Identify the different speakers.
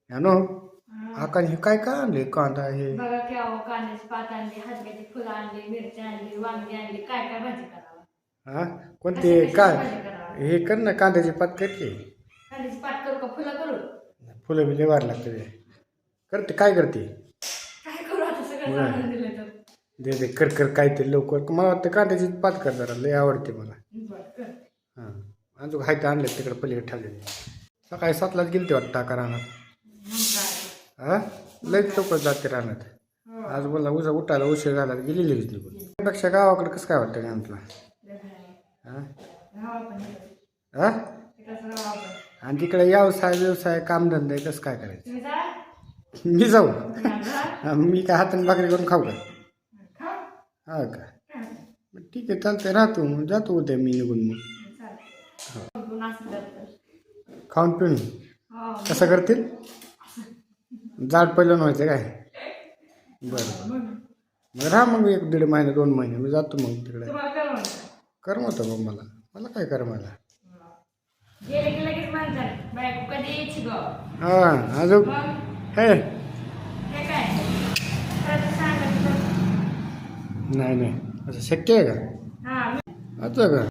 Speaker 1: यानो आका हे काय काय आणले कांदा हे
Speaker 2: बघा की अहो कांद्याची पात आणली, हलग्याची फुलं आणली, मिरची आणली, वांगी आणली, काय काय भाजी करावं?
Speaker 1: हा कोणते
Speaker 2: कशाची
Speaker 1: काय
Speaker 2: भाजी करावं?
Speaker 1: हे कर ना कांद्याची पात करते
Speaker 2: कांद्याची पात करू का फुलं करू?
Speaker 1: फुलं बिले वार लागते करते काय करते
Speaker 2: काय करू आता सगळं जाणून दिलं तर.
Speaker 1: दे दे कर कर काय ते लवकर मला वाटतं कांद्याची पात कर जरा लय आवडते मला
Speaker 2: बरं कर.
Speaker 1: हां अजून हाय तर आणले तिकडे पलीकडे ठेवले सकाळी 7लाच गेलते वाटतं टाका रानात
Speaker 2: मग काय?
Speaker 1: हा लयच लवकर जाते रानात
Speaker 2: हो.
Speaker 1: आज बोला उठायला उशीर झाला गेली लगेच निघून त्यापेक्षा गावाकडे कसं काय वाटतं आमचं
Speaker 2: लय भारी.
Speaker 1: हां
Speaker 2: राहावं पण इकडं.
Speaker 1: हां
Speaker 2: इकडंच राहावं आपण.
Speaker 1: आणि तिकडे व्यवसाय कामधंदा आहे कसं काय करायचं
Speaker 2: तुम्ही जा.
Speaker 1: मी जाऊ
Speaker 2: जा.
Speaker 1: हा, मी काय हाताने भाकरी करून खाऊ का
Speaker 2: खा.
Speaker 1: हा का
Speaker 2: खा.
Speaker 1: मग ठीक आहे चालतंय राहतो मग जातो उद्या मी निघून मग
Speaker 2: चालतंय. बघून असलं तर.
Speaker 1: खाऊन पिऊन
Speaker 2: हो.
Speaker 1: कसं करतील जाड पहिलं व्हायचं काय बरं
Speaker 2: मग
Speaker 1: मग राहा मग 1-1.5 महिने 2 महिने मी जातो मग तिकडे
Speaker 2: तुम्हाला कर म्हणतं.
Speaker 1: करमतं मग मला काय करमायला
Speaker 2: गेले की लगेच म्हणतात बायको कधी यायची गं?
Speaker 1: हां अजून
Speaker 2: मग
Speaker 1: हे
Speaker 2: हे काय खरं सांगत
Speaker 1: नाही असं शक्य आहे का
Speaker 2: हा
Speaker 1: आता का